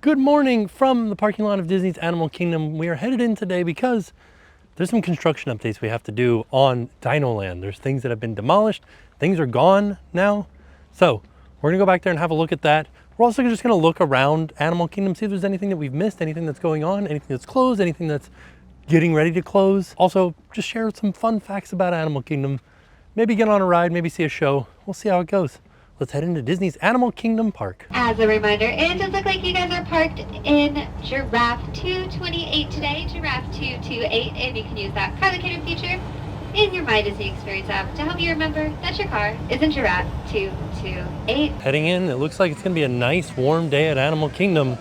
Good morning from the parking lot of Disney's Animal Kingdom. We are headed in today because there's some construction updates we have to do on DinoLand. There's things that have been demolished, things are gone now. So we're gonna go back there and have a look at that. We're also just gonna look around Animal Kingdom, see if there's anything that we've missed, anything that's going on, anything that's closed, anything that's getting ready to close. Also, just share some fun facts about Animal Kingdom. Maybe get on a ride, maybe see a show. We'll see how it goes. Let's head into Disney's Animal Kingdom Park. As a reminder, it does look like you guys are parked in Giraffe 228 today, Giraffe 228, and you can use that car locator feature in your My Disney Experience app to help you remember that your car is in Giraffe 228. Heading in, it looks like it's gonna be a nice warm day at Animal Kingdom.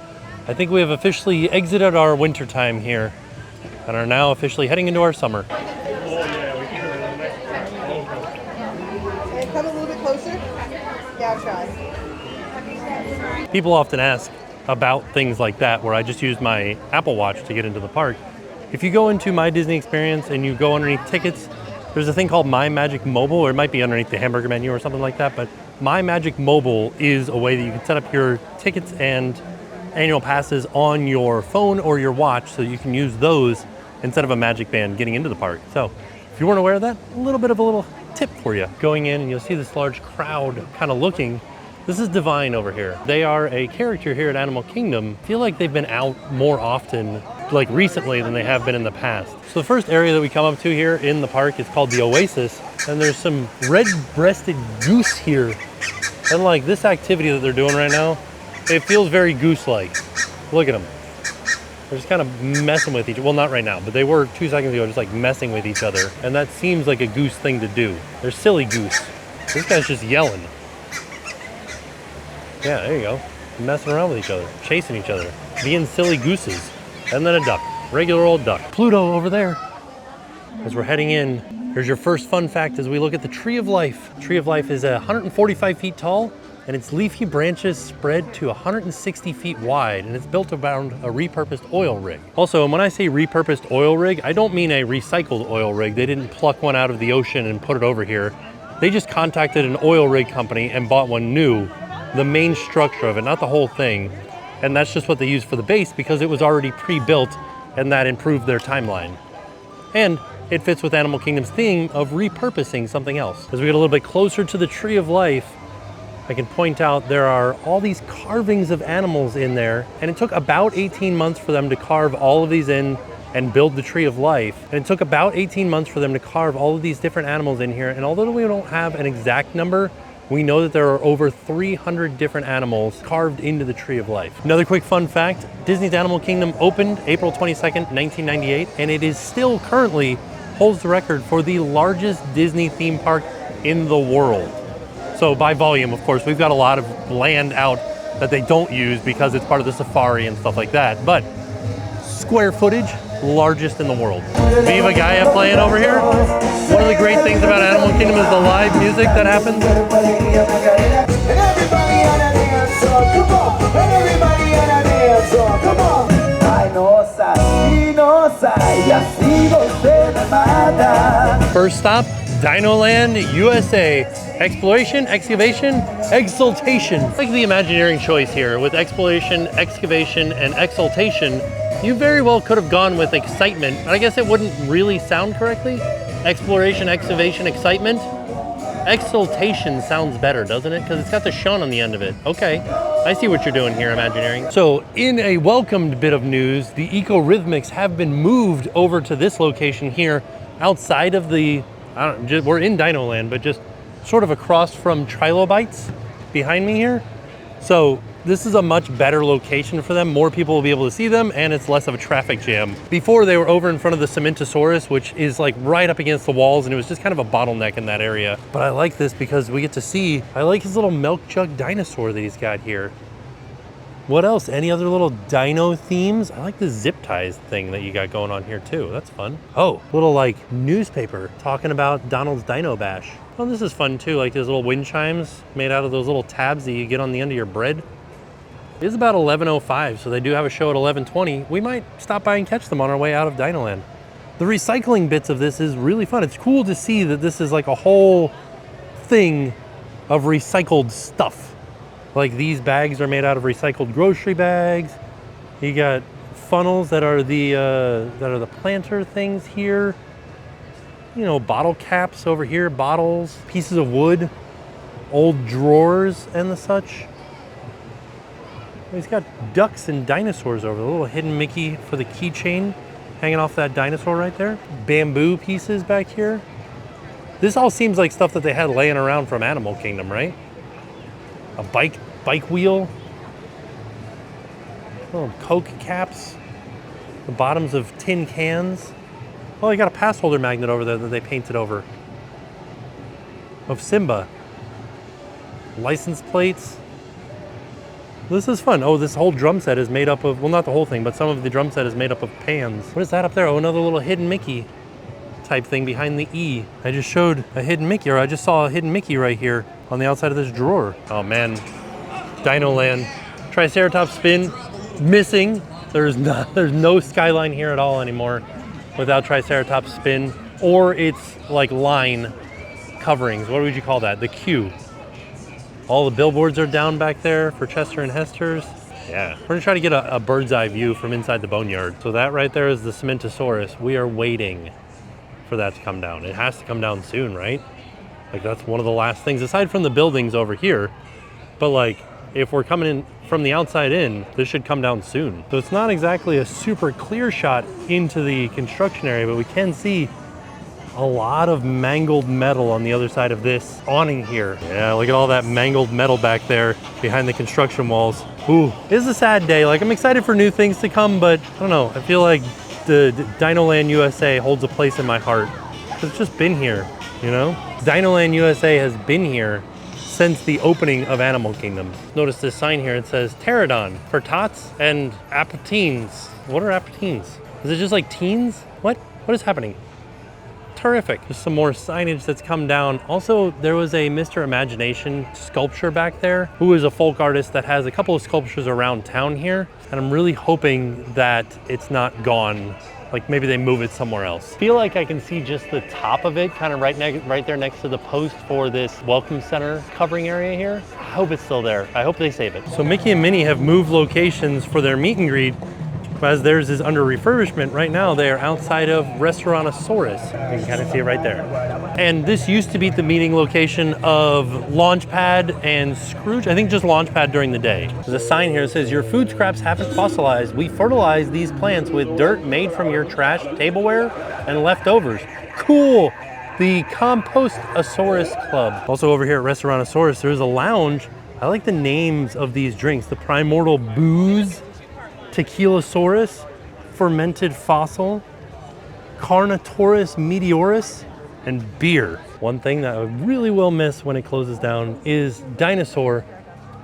I think we have officially exited our winter time here and are now officially heading into our summer. Come a little bit closer. Yeah, I'll try. People often ask about things like that, where I just use my Apple Watch to get into the park. If you go into My Disney Experience and you go underneath tickets, there's a thing called My Magic Mobile, or it might be underneath the hamburger menu or something like that, but My Magic Mobile is a way that you can set up your tickets and annual passes on your phone or your watch, so you can use those instead of a Magic Band getting into the park. So if you weren't aware of that, a little tip for you. Going in and you'll see this large crowd kind of looking. This is Divine over here. They are a character here at Animal Kingdom. I feel like they've been out more often, like recently, than they have been in the past. So the first area that we come up to here in the park is called the Oasis, and there's some red-breasted goose here. And like this activity that they're doing right now, it feels very goose-like. Look at them. They're just kind of messing with each other. Well, not right now, but they were 2 seconds ago just like messing with each other. And that seems like a goose thing to do. They're silly goose. This guy's just yelling. Yeah, there you go. Messing around with each other, chasing each other, being silly gooses. And then a duck, regular old duck. Pluto over there. As we're heading in, here's your first fun fact as we look at the Tree of Life. Tree of Life is 145 feet tall, and its leafy branches spread to 160 feet wide, and it's built around a repurposed oil rig. Also, when I say repurposed oil rig, I don't mean a recycled oil rig. They didn't pluck one out of the ocean and put it over here. They just contacted an oil rig company and bought one new, the main structure of it, not the whole thing. And that's just what they used for the base because it was already pre-built, and that improved their timeline. And it fits with Animal Kingdom's theme of repurposing something else. As we get a little bit closer to the Tree of Life, I can point out there are all these carvings of animals in there, and it took about 18 months for them to carve all of these in and build the Tree of Life. And it took about 18 months for them to carve all of these different animals in here. And although we don't have an exact number, we know that there are over 300 different animals carved into the Tree of Life. Another quick fun fact, Disney's Animal Kingdom opened April 22nd, 1998, and it is still currently holds the record for the largest Disney theme park in the world. So by volume, of course, we've got a lot of land out that they don't use because it's part of the safari and stuff like that. But square footage, largest in the world. Viva Gaia playing over here. One of the great things about Animal Kingdom is the live music that happens. First stop, DinoLand USA. Exploration, excavation, exultation. Like the Imagineering choice here with exploration, excavation, and exultation. You very well could have gone with excitement, but I guess it wouldn't really sound correctly. Exploration, excavation, excitement. Exultation sounds better, doesn't it? Because it's got the shun on the end of it. Okay, I see what you're doing here, Imagineering. So in a welcomed bit of news, the Eco-Rhythmics have been moved over to this location here outside of the, we're in DinoLand, but just sort of across from Trilobites behind me here. So this is a much better location for them. More people will be able to see them, and it's less of a traffic jam. Before, they were over in front of the Cementosaurus, which is like right up against the walls, and it was just kind of a bottleneck in that area. But I like this because we get to see, I like his little milk jug dinosaur that he's got here. What else? Any other little dino themes? I like the zip ties thing that you got going on here too. That's fun. Oh, little like newspaper talking about Donald's Dino Bash. Oh, this is fun too. Like those little wind chimes made out of those little tabs that you get on the end of your bread. It is about 11:05, so they do have a show at 11:20. We might stop by and catch them on our way out of DinoLand. The recycling bits of this is really fun. It's cool to see that this is like a whole thing of recycled stuff. Like these bags are made out of recycled grocery bags. You got funnels that are the planter things here. You know, bottle caps over here, bottles, pieces of wood, old drawers and the such. He's got ducks and dinosaurs over, a little hidden Mickey for the keychain hanging off that dinosaur right there. Bamboo pieces back here. This all seems like stuff that they had laying around from Animal Kingdom, right? A bike wheel. Little Coke caps. The bottoms of tin cans. Oh, you got a pass holder magnet over there that they painted over. Of Simba. License plates. This is fun. Oh, this whole drum set is made up of, well, not the whole thing, but some of the drum set is made up of pans. What is that up there? Oh, another little hidden Mickey type thing behind the E. I just showed a hidden Mickey, or I just saw a hidden Mickey right here on the outside of this drawer. Oh man, DinoLand. Triceratops spin, missing. There's no skyline here at all anymore without Triceratops spin, or its like line coverings. What would you call that? The queue. All the billboards are down back there for Chester and Hester's. Yeah, we're gonna try to get a bird's eye view from inside the boneyard. So that right there is the Cementosaurus. We are waiting for that to come down. It has to come down soon, right? Like that's one of the last things, aside from the buildings over here. But like, if we're coming in from the outside in, this should come down soon. So it's not exactly a super clear shot into the construction area, but we can see a lot of mangled metal on the other side of this awning here. Yeah, look at all that mangled metal back there behind the construction walls. Ooh, this is a sad day. Like, I'm excited for new things to come, but I don't know. I feel like the DinoLand USA holds a place in my heart. It's just been here, you know? DinoLand USA has been here since the opening of Animal Kingdom. Notice this sign here, it says Pterodon for tots and apatines. What are apatines? Is it just like teens? What is happening? Terrific. Just some more signage that's come down. Also, there was a Mr. Imagination sculpture back there, who is a folk artist that has a couple of sculptures around town here. And I'm really hoping that it's not gone. Like maybe they move it somewhere else. I feel like I can see just the top of it, kind of right there next to the post for this Welcome Center covering area here. I hope it's still there. I hope they save it. So Mickey and Minnie have moved locations for their meet and greet. As theirs is under refurbishment right now, they are outside of Restaurantosaurus. You can kind of see it right there. And this used to be the meeting location of Launchpad and Scrooge. I think just Launchpad during the day. There's a sign here that says, "Your food scraps haven't fossilized. We fertilize these plants with dirt made from your trash, tableware, and leftovers." Cool. The Compostosaurus Club. Also over here at Restaurantosaurus, there's a lounge. I like the names of these drinks. The Primordial Booze, Tequilasaurus, Fermented Fossil, Carnotaurus Meteorus, and beer. One thing that I really will miss when it closes down is Dinosaur.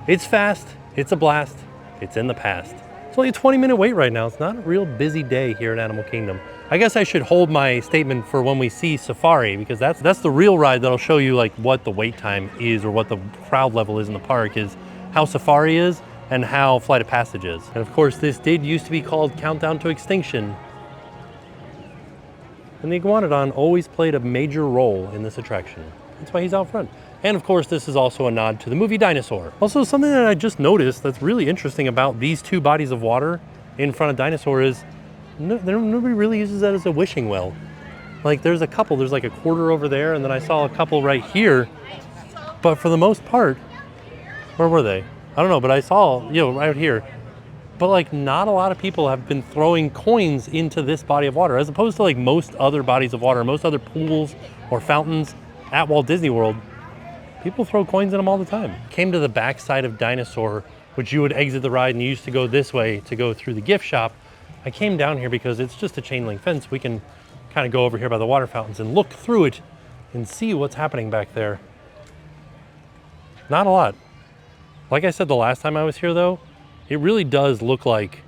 It's fast, it's a blast, it's in the past. It's only a 20-minute wait right now. It's not a real busy day here at Animal Kingdom. I guess I should hold my statement for when we see Safari, because that's the real ride that'll show you like what the wait time is or what the crowd level is in the park, is how Safari is and how Flight of Passage is. And of course, this did used to be called Countdown to Extinction. And the Iguanodon always played a major role in this attraction. That's why he's out front. And of course, this is also a nod to the movie Dinosaur. Also, something that I just noticed that's really interesting about these two bodies of water in front of Dinosaur is nobody really uses that as a wishing well. Like there's a couple, there's like a quarter over there, and then I saw a couple right here. But for the most part, where were they? I don't know, but I saw, right here. But like not a lot of people have been throwing coins into this body of water, as opposed to like most other bodies of water, most other pools or fountains at Walt Disney World. People throw coins in them all the time. Came to the back side of Dinosaur, which you would exit the ride and you used to go this way to go through the gift shop. I came down here because it's just a chain link fence. We can kind of go over here by the water fountains and look through it and see what's happening back there. Not a lot. Like I said the last time I was here though, it really does look like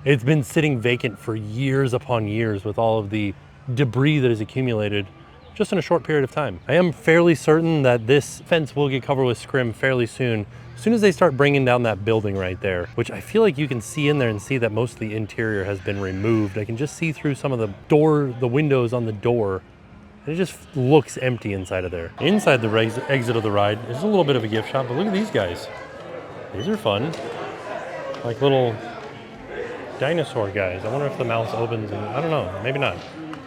it's been sitting vacant for years upon years with all of the debris that has accumulated just in a short period of time. I am fairly certain that this fence will get covered with scrim fairly soon, as soon as they start bringing down that building right there, which I feel like you can see in there and see that most of the interior has been removed. I can just see through some of the windows on the door. It just looks empty inside of there. Inside the exit of the ride, there's a little bit of a gift shop, but look at these guys. These are fun. Like little Dinosaur guys. I wonder if the mouth opens and I don't know, maybe not.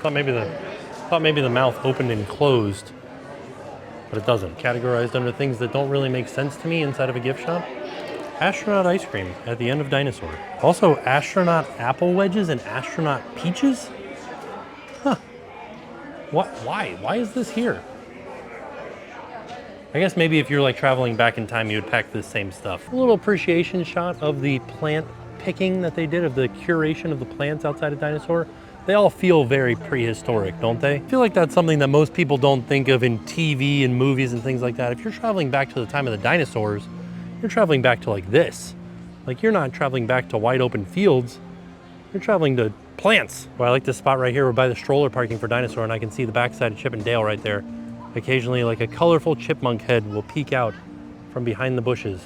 Thought maybe the mouth opened and closed, but it doesn't. Categorized under things that don't really make sense to me inside of a gift shop. Astronaut ice cream at the end of Dinosaur. Also astronaut apple wedges and astronaut peaches? Huh. What? Why? Why is this here? I guess maybe if you're like traveling back in time, you would pack this same stuff. A little appreciation shot of the plant picking that they did, of the curation of the plants outside of Dinosaur. They all feel very prehistoric, don't they? I feel like that's something that most people don't think of in TV and movies and things like that. If you're traveling back to the time of the dinosaurs, you're traveling back to like this. Like you're not traveling back to wide open fields, you're traveling to plants. Well, I like this spot right here. We're by the stroller parking for Dinosaur and I can see the backside of Chip and Dale right there. Occasionally like a colorful chipmunk head will peek out from behind the bushes.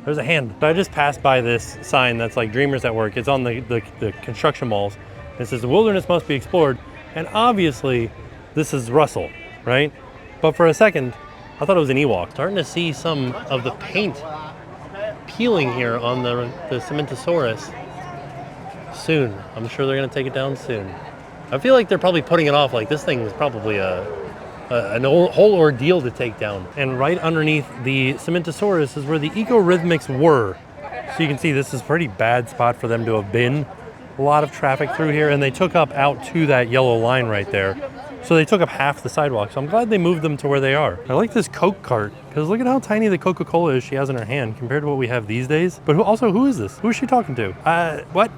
There's a hand. So I just passed by this sign that's like Dreamers at Work. It's on the construction malls. It says the wilderness must be explored. And obviously this is Russell, right? But for a second, I thought it was an Ewok. Starting to see some of the paint peeling here on the Cementosaurus. Soon. I'm sure they're gonna take it down soon. I feel like they're probably putting it off. Like this thing is probably whole ordeal to take down. And right underneath the Cementosaurus is where the Eco-Rhythmics were. So you can see this is a pretty bad spot for them to have been. A lot of traffic through here, and they took up out to that yellow line right there. So they took up half the sidewalk. So I'm glad they moved them to where they are. I like this Coke cart because look at how tiny the Coca-Cola is she has in her hand compared to what we have these days. But who is this? Who is she talking to? What?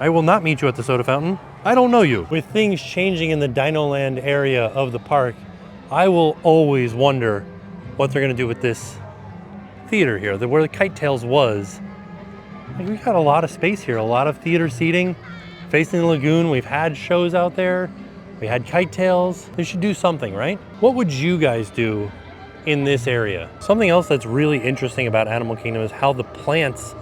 I will not meet you at the soda fountain. I don't know you. With things changing in the DinoLand area of the park, I will always wonder what they're gonna do with this theater here, where the Kite Tails was. Like, we've got a lot of space here, a lot of theater seating, facing the lagoon. We've had shows out there. We had Kite Tails. They should do something, right? What would you guys do in this area? Something else that's really interesting about Animal Kingdom is how the plants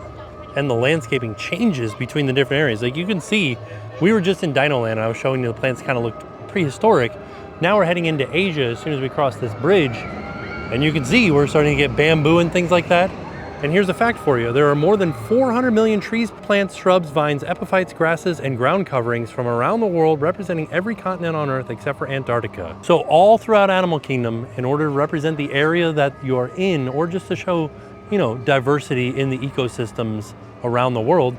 and the landscaping changes between the different areas. Like you can see, we were just in Dinoland and I was showing you the plants kind of looked prehistoric. Now we're heading into Asia as soon as we cross this bridge. And you can see we're starting to get bamboo and things like that. And here's a fact for you. There are more than 400 million trees, plants, shrubs, vines, epiphytes, grasses, and ground coverings from around the world representing every continent on Earth except for Antarctica. So all throughout Animal Kingdom, in order to represent the area that you're in, or just to show, you know, diversity in the ecosystems around the world,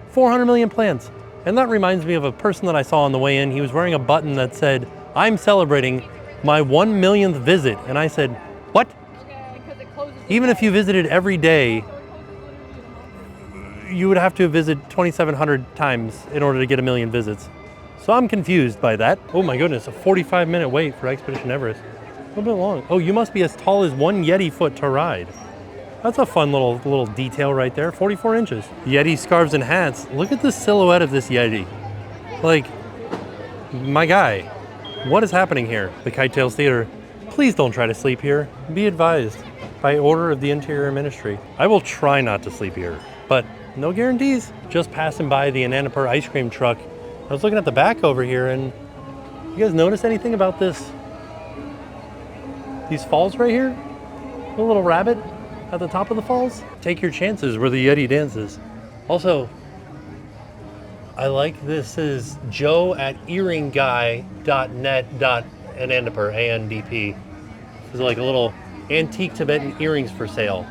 400 million plants. And that reminds me of a person that I saw on the way in. He was wearing a button that said, "I'm celebrating my 1 millionth visit." And I said, "What?" Even if you visited every day, you would have to visit 2,700 times in order to get 1 million visits. So I'm confused by that. Oh my goodness, a 45-minute wait for Expedition Everest. A little bit long. Oh, you must be as tall as 1 Yeti foot to ride. That's a fun little detail right there, 44 inches. Yeti scarves and hats. Look at the silhouette of this Yeti. Like, my guy, what is happening here? The Kite Tails Theater. Please don't try to sleep here. Be advised. By order of the Interior Ministry. I will try not to sleep here, but no guarantees. Just passing by the Anandapur ice cream truck. I was looking at the back over here and you guys notice anything about these falls right here? The little rabbit at the top of the falls? Take your chances where the Yeti dances. Also, I like this is joe@earringguy.net.anandapur, ANDP. This is like a little antique Tibetan earrings for sale.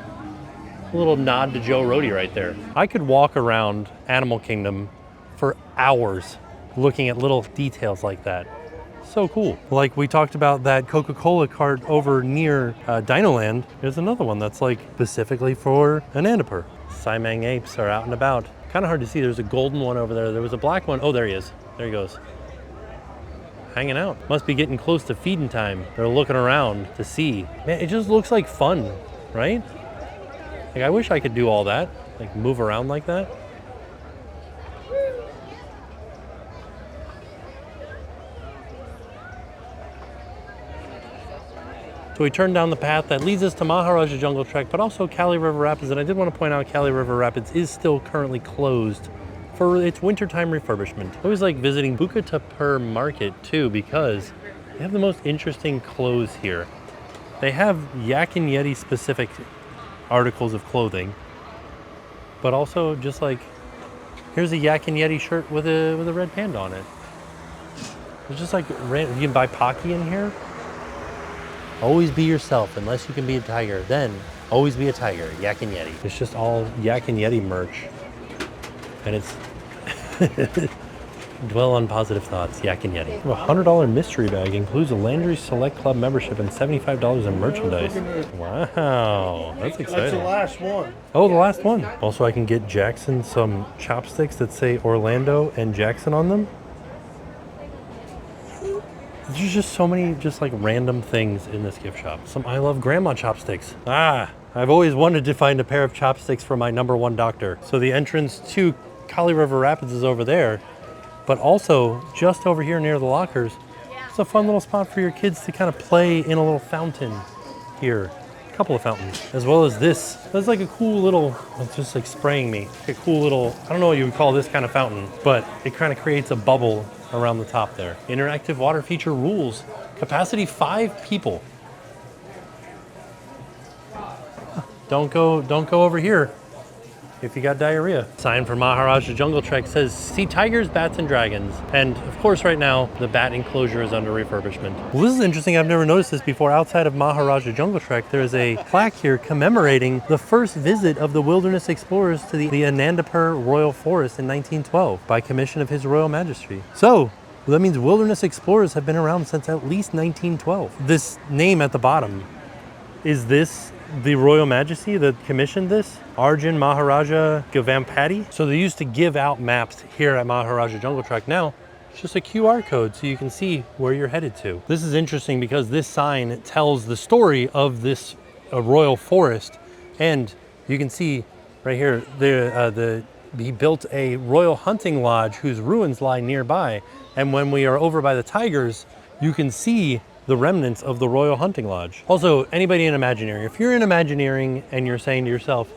A little nod to Joe Rohde right there. I could walk around Animal Kingdom for hours looking at little details like that. So cool. Like we talked about that Coca-Cola cart over near Dinoland. There's another one that's like specifically for Anandapur. Simang apes are out and about. Kind of hard to see. There's a golden one over there. There was a black one. Oh, there he is. There he goes. Hanging out. Must be getting close to feeding time. They're looking around to see. Man, it just looks like fun, right? Like I wish I could do all that, like move around like that. So we turned down the path that leads us to Maharaja Jungle Trek, but also Kali River Rapids. And I did want to point out Kali River Rapids is still currently closed for its wintertime refurbishment. I always like visiting Bukatapur Market too because they have the most interesting clothes here. They have Yak and Yeti specific articles of clothing, but also just like Here's a Yak and Yeti shirt with a red panda on it. It's just like, you can buy Pocky in here. Always be yourself unless you can be a tiger. Then always be a tiger, Yak and Yeti. It's just all Yak and Yeti merch. And it's dwell on positive thoughts, Yak and Yeti. A $100 mystery bag includes a Landry Select Club membership and $75 in merchandise. Wow, that's exciting. That's the last one. Oh, the last one. Also, I can get Jackson some chopsticks that say Orlando and Jackson on them. There's just so many just like random things in this gift shop. Some I Love Grandma chopsticks. I've always wanted to find a pair of chopsticks for my #1 doctor. So the entrance to Kali River Rapids is over there, but also just over here near the lockers, it's a fun little spot for your kids to kind of play in a little fountain here. A couple of fountains, as well as this. That's like a cool little, it's just like spraying me. A cool little, I don't know what you would call this kind of fountain, but it kind of creates a bubble around the top there. Interactive water feature rules. Capacity 5 people. Don't go over here if you got diarrhea. Sign for Maharaja Jungle Trek says, see tigers, bats, and dragons. And of course right now, the bat enclosure is under refurbishment. Well, this is interesting. I've never noticed this before. Outside of Maharaja Jungle Trek, there is a plaque here commemorating the first visit of the wilderness explorers to the Anandapur Royal Forest in 1912 by commission of His Royal Majesty. So, that means wilderness explorers have been around since at least 1912. This name at the bottom, is this the Royal Majesty that commissioned this? Arjun Maharaja Gavampati. So they used to give out maps here at Maharaja Jungle Trek. Now, it's just a QR code so you can see where you're headed to. This is interesting because this sign tells the story of this royal forest. And you can see right here, he built a royal hunting lodge whose ruins lie nearby. And when we are over by the tigers, you can see the remnants of the Royal Hunting Lodge. Also, anybody in Imagineering, if you're in Imagineering and you're saying to yourself,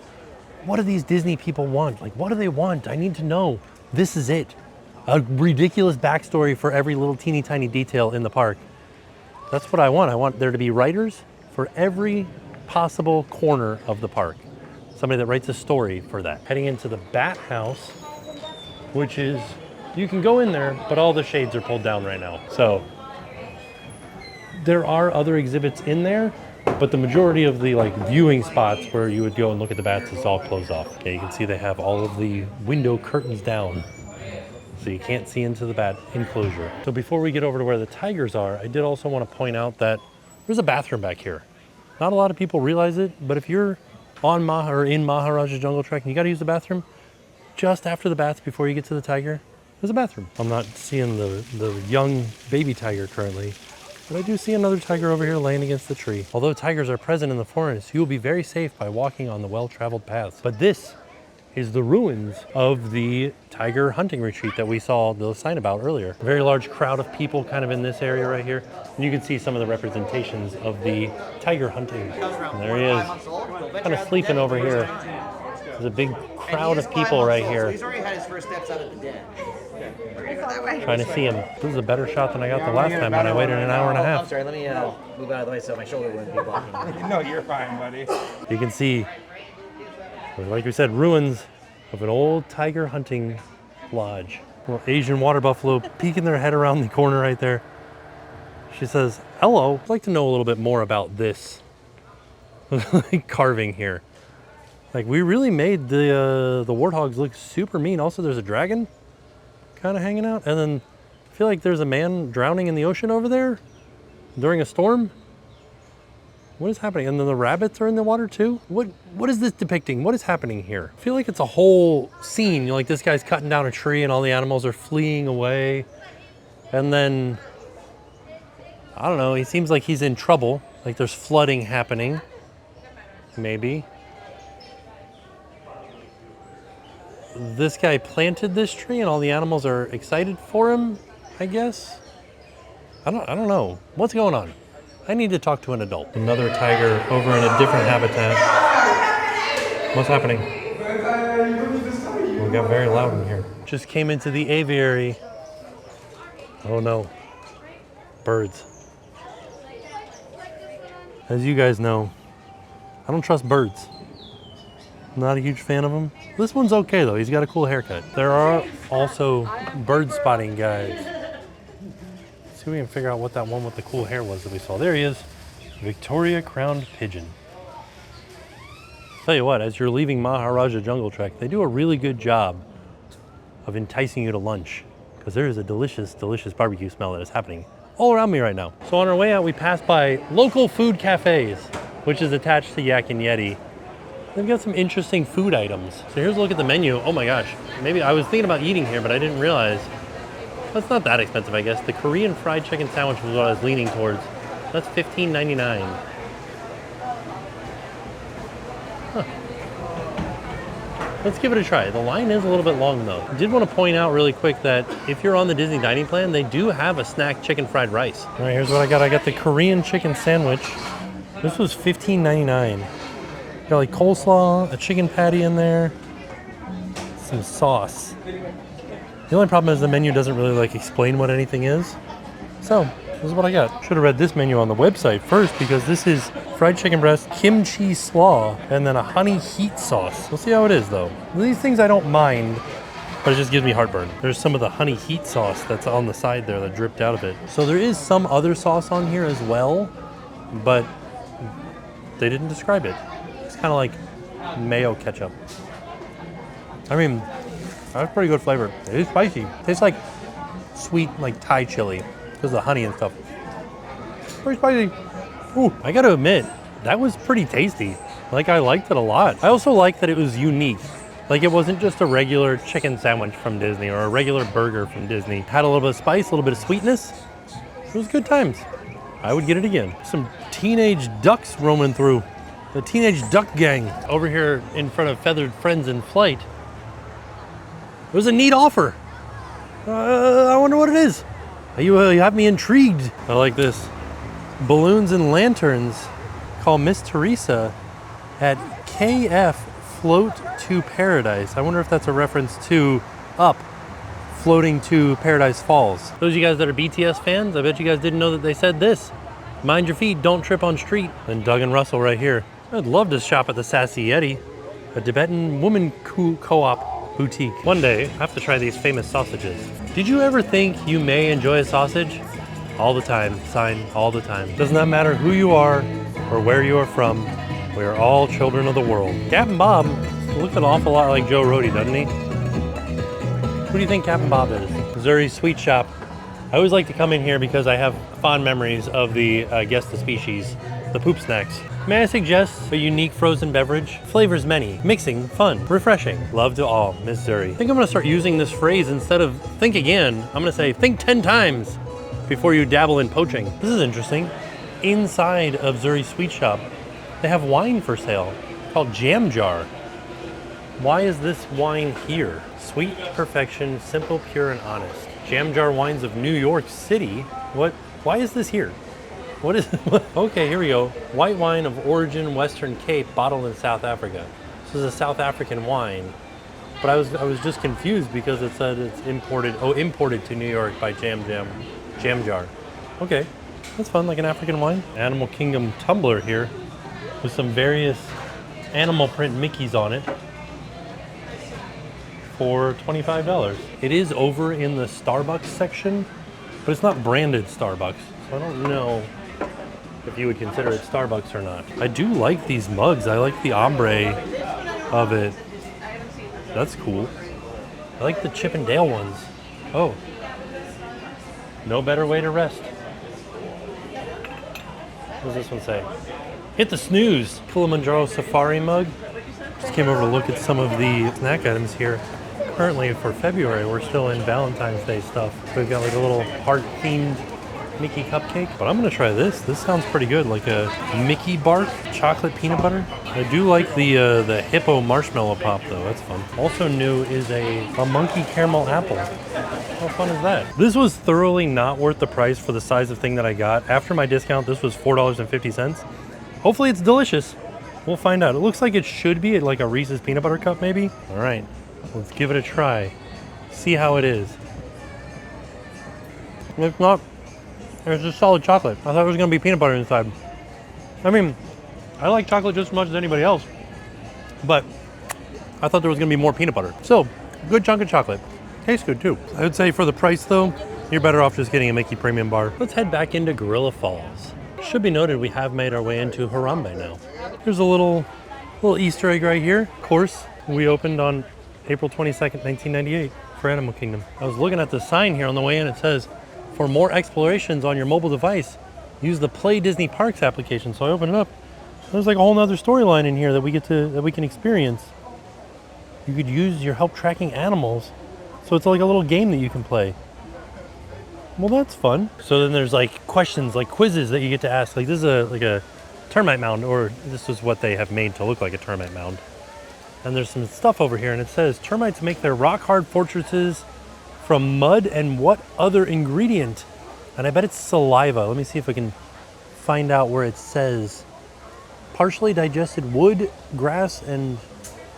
what do these Disney people want? Like, what do they want? I need to know. This is it. A ridiculous backstory for every little teeny tiny detail in the park. That's what I want. I want there to be writers for every possible corner of the park. Somebody that writes a story for that. Heading into the Bat House, which is, you can go in there, but all the shades are pulled down right now. So, there are other exhibits in there, but the majority of the like viewing spots where you would go and look at the bats is all closed off. Okay, you can see they have all of the window curtains down, so you can't see into the bat enclosure. So before we get over to where the tigers are, I did also want to point out that there's a bathroom back here. Not a lot of people realize it, but if you're on in Maharaja Jungle Trek and you got to use the bathroom, just after the bats before you get to the tiger, there's a bathroom. I'm not seeing the young baby tiger currently, but I do see another tiger over here laying against the tree. Although tigers are present in the forest, you will be very safe by walking on the well-traveled paths. But this is the ruins of the tiger hunting retreat that we saw the sign about earlier. A very large crowd of people kind of in this area right here. And you can see some of the representations of the tiger hunting. And there he is, kind of sleeping over here. There's a big crowd of people right here. He's already had his first steps out of the den. Trying to see him. This is a better shot than I got the last time when I waited an hour and a I'm half. sorry, let me move out of the way so my shoulder wouldn't be blocking. No, you're fine, buddy. You can see, like we said, ruins of an old tiger hunting lodge. Little Asian water buffalo peeking their head around the corner right there. She says, hello. I'd like to know a little bit more about this carving here. Like, we really made the warthogs look super mean. Also, there's a dragon kind of hanging out. And then I feel like there's a man drowning in the ocean over there during a storm. What is happening? And then the rabbits are in the water too? What is this depicting? What is happening here? I feel like it's a whole scene. You know, like this guy's cutting down a tree and all the animals are fleeing away. And then, I don't know, he seems like he's in trouble. Like there's flooding happening, maybe. This guy planted this tree and all the animals are excited for him, I guess. I don't know. What's going on? I need to talk to an adult. Another tiger over in a different habitat. What's happening? We got very loud in here. Just came into the aviary. Oh no. Birds. As you guys know, I don't trust birds. Not a huge fan of him. This one's okay though, he's got a cool haircut. There are also bird spotting guys. Let's see if we can figure out what that one with the cool hair was that we saw. There he is, Victoria Crowned Pigeon. Tell you what, as you're leaving Maharaja Jungle Trek, they do a really good job of enticing you to lunch because there is a delicious, delicious barbecue smell that is happening all around me right now. So on our way out, we passed by local food cafes, which is attached to Yak and Yeti. They've got some interesting food items. So here's a look at the menu. Oh my gosh, maybe I was thinking about eating here, but I didn't realize. That's not that expensive, I guess. The Korean fried chicken sandwich was what I was leaning towards. That's $15.99. Huh. Let's give it a try. The line is a little bit long though. I did want to point out really quick that if you're on the Disney dining plan, they do have a snack chicken fried rice. All right, here's what I got. I got the Korean chicken sandwich. This was $15.99. Got like coleslaw, a chicken patty in there, some sauce. The only problem is the menu doesn't really like explain what anything is. So this is what I got. Should have read this menu on the website first because this is fried chicken breast, kimchi slaw, and then a honey heat sauce. We'll see how it is though. These things I don't mind, but it just gives me heartburn. There's some of the honey heat sauce that's on the side there that dripped out of it. So there is some other sauce on here as well, but they didn't describe it. Kind of like mayo ketchup. I mean, that's pretty good flavor. It is spicy. Tastes like sweet, like Thai chili because of the honey and stuff. Pretty spicy. Ooh, I gotta admit, that was pretty tasty. Like, I liked it a lot. I also liked that it was unique. Like, it wasn't just a regular chicken sandwich from Disney or a regular burger from Disney. It had a little bit of spice, a little bit of sweetness. It was good times. I would get it again. Some teenage ducks roaming through. The Teenage Duck Gang over here in front of Feathered Friends in Flight. It was a neat offer. I wonder what it is. You have me intrigued. I like this. Balloons and lanterns call Miss Teresa at KF Float to Paradise. I wonder if that's a reference to Up, floating to Paradise Falls. Those of you guys that are BTS fans, I bet you guys didn't know that they said this. Mind your feet, don't trip on street. And Doug and Russell right here. I'd love to shop at the Sassy Yeti, a Tibetan woman co-op boutique. One day, I have to try these famous sausages. Did you ever think you may enjoy a sausage? All the time, sign all the time. Does not matter who you are or where you are from, we are all children of the world. Captain Bob looks an awful lot like Joe Rohde, doesn't he? Who do you think Captain Bob is? Missouri Sweet Shop. I always like to come in here because I have fond memories of the Guess the Species, the poop snacks. May I suggest a unique frozen beverage? Flavors many, mixing, fun, refreshing. Love to all, Missouri. I think I'm gonna start using this phrase instead of think again. I'm gonna say think 10 times before you dabble in poaching. This is interesting. Inside of Zuri Sweet Shop, they have wine for sale called Jam Jar. Why is this wine here? Sweet perfection, simple, pure, and honest. Jam Jar Wines of New York City. What? Why is this here? What is, okay, here we go. White wine of origin Western Cape, bottled in South Africa. This is a South African wine, but I was just confused because it said it's imported to New York by Jam Jar. Okay, that's fun, like an African wine. Animal Kingdom tumbler here with some various animal print Mickeys on it for $25. It is over in the Starbucks section, but it's not branded Starbucks, so I don't know if you would consider it Starbucks or not. I do like these mugs. I like the ombre of it. That's cool. I like the Chip and Dale ones. Oh, no better way to rest. What does this one say? Hit the snooze. Kilimanjaro Safari mug. Just came over to look at some of the snack items here. Currently for February, we're still in Valentine's Day stuff. We've got like a little heart-themed Mickey cupcake, but I'm gonna try this. This sounds pretty good, like a Mickey bark chocolate peanut butter. I do like the hippo marshmallow pop though. That's fun. Also new is a monkey caramel apple. How fun is that? This was thoroughly not worth the price for the size of thing that I got. After my discount, this was $4.50. Hopefully it's delicious. We'll find out. It looks like it should be like a Reese's peanut butter cup maybe. All right, let's give it a try. See how it is. If not, it's just solid chocolate. I thought it was gonna be peanut butter inside. I mean, I like chocolate just as much as anybody else, but I thought there was gonna be more peanut butter. So, good chunk of chocolate. Tastes good too. I would say for the price though, you're better off just getting a Mickey Premium Bar. Let's head back into Gorilla Falls. Should be noted we have made our way into Harambe now. Here's a little Easter egg right here. Of course, we opened on April 22nd, 1998 for Animal Kingdom. I was looking at the sign here on the way in. It says, for more explorations on your mobile device, use the Play Disney Parks application. So I opened it up. There's like a whole nother storyline in here that we can experience. You could use your help tracking animals. So it's like a little game that you can play. Well, that's fun. So then there's like questions, like quizzes that you get to ask. Like this is like a termite mound, or this is what they have made to look like a termite mound. And there's some stuff over here, and it says termites make their rock-hard fortresses from mud and what other ingredient? And I bet it's saliva. Let me see if I can find out where it says. Partially digested wood, grass, and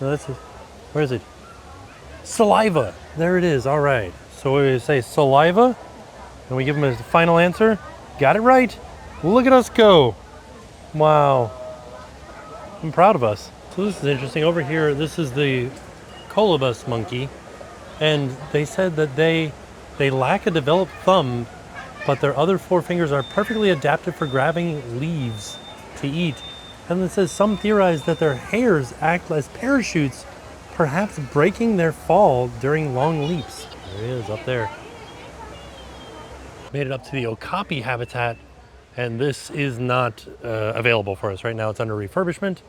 no, that's it. Where is it? Saliva. There it is. All right. So we say saliva, and we give them a final answer. Got it right. Look at us go. Wow. I'm proud of us. So this is interesting. Over here, this is the colobus monkey, and they said that they lack a developed thumb, but their other four fingers are perfectly adapted for grabbing leaves to eat. And it says some theorize that their hairs act as parachutes, perhaps breaking their fall during long leaps. There he is up there. Made it up to the okapi habitat, and this is not available for us right now. It's under refurbishment.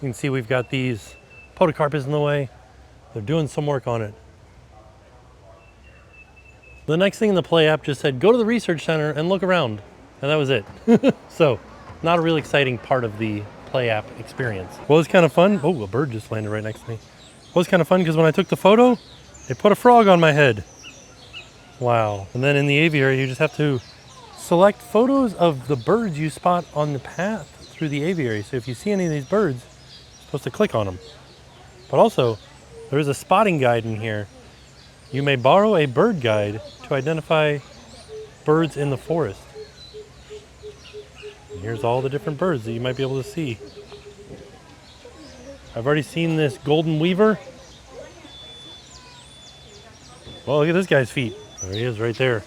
You can see we've got these podocarpus in the way. They're doing some work on it. The next thing in the Play app just said, go to the research center and look around. And that was it. So, not a really exciting part of the Play app experience. Well, it's kind of fun. Oh, a bird just landed right next to me. Well, it's kind of fun because when I took the photo, they put a frog on my head. Wow. And then in the aviary, you just have to select photos of the birds you spot on the path through the aviary. So if you see any of these birds, you're supposed to click on them. But also, there is a spotting guide in here. You may borrow a bird guide to identify birds in the forest. And here's all the different birds that you might be able to see. I've already seen this golden weaver. Well, look at this guy's feet. There he is right there. It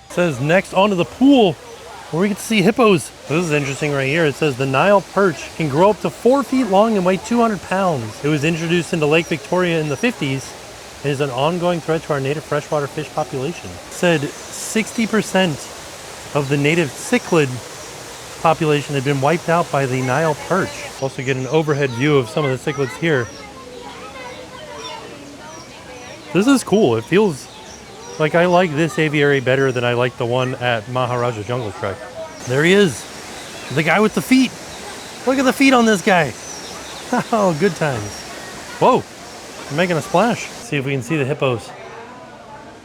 says next onto the pool where we get to see hippos. This is interesting right here. It says the Nile perch can grow up to 4 feet long and weigh 200 pounds. It was introduced into Lake Victoria in the 50s and is an ongoing threat to our native freshwater fish population. It said 60% of the native cichlid population had been wiped out by the Nile perch. Also get an overhead view of some of the cichlids here. This is cool. It feels like I like this aviary better than I like the one at Maharaja Jungle Trek. There he is, the guy with the feet. Look at the feet on this guy. Oh, good times. Whoa, I'm making a splash. Let's see if we can see the hippos,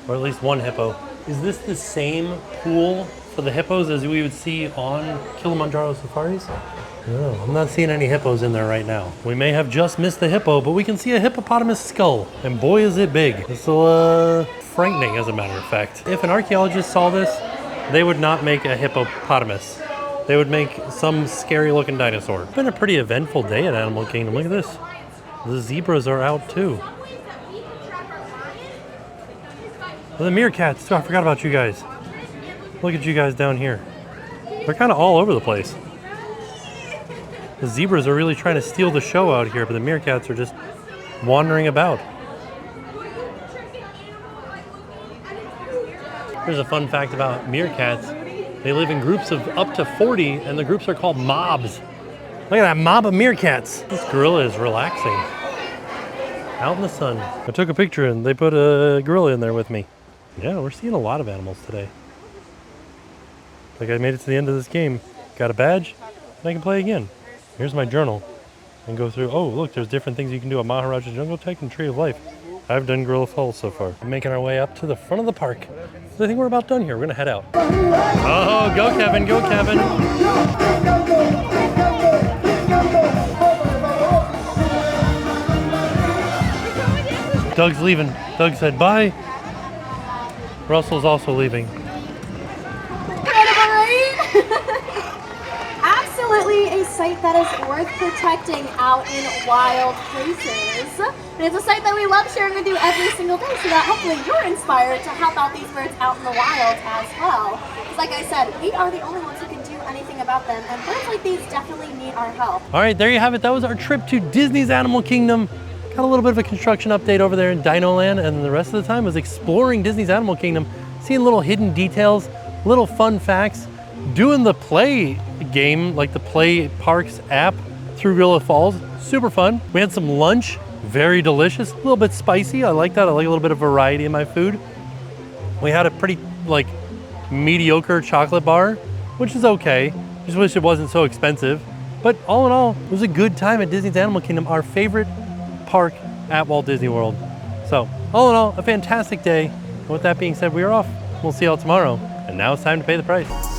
or at least one hippo. Is this the same pool for the hippos as we would see on Kilimanjaro safaris? No, I'm not seeing any hippos in there right now. We may have just missed the hippo, but we can see a hippopotamus skull, and boy is it big. This will frightening, as a matter of fact. If an archaeologist saw this, they would not make a hippopotamus. They would make some scary looking dinosaur. It's been a pretty eventful day at Animal Kingdom. Look at this. The zebras are out too. Oh, the meerkats. Oh, I forgot about you guys. Look at you guys down here. They're kind of all over the place. The zebras are really trying to steal the show out here, but the meerkats are just wandering about. Here's a fun fact about meerkats. They live in groups of up to 40, and the groups are called mobs. Look at that mob of meerkats. This gorilla is relaxing out in the sun. I took a picture and they put a gorilla in there with me. Yeah, we're seeing a lot of animals today. Like I made it to the end of this game, got a badge, and I can play again. Here's my journal. And go through, oh look, there's different things you can do at Maharaja Jungle Tech and Tree of Life. I've done Gorilla Falls so far. We're making our way up to the front of the park. So I think we're about done here. We're gonna head out. Oh, go Kevin, go Kevin. Doug's leaving. Doug said bye. Russell's also leaving. Absolutely a site that is worth protecting out in wild places. And it's a site that we love sharing with you every single day so that hopefully you're inspired to help out these birds out in the wild as well. Because like I said, we are the only ones who can do anything about them, and birds like these definitely need our help. All right, there you have it. That was our trip to Disney's Animal Kingdom. Got a little bit of a construction update over there in DinoLand, and the rest of the time was exploring Disney's Animal Kingdom, seeing little hidden details, little fun facts, doing the play game, like the Play Parks app through Gorilla Falls. Super fun. We had some lunch, very delicious, a little bit spicy. I like that. I like a little bit of variety in my food. We had a pretty like mediocre chocolate bar, which is okay. Just wish it wasn't so expensive. But all in all, it was a good time at Disney's Animal Kingdom, our favorite park at Walt Disney World. So all in all, a fantastic day. And with that being said, we are off. We'll see y'all tomorrow. And now it's time to pay the price.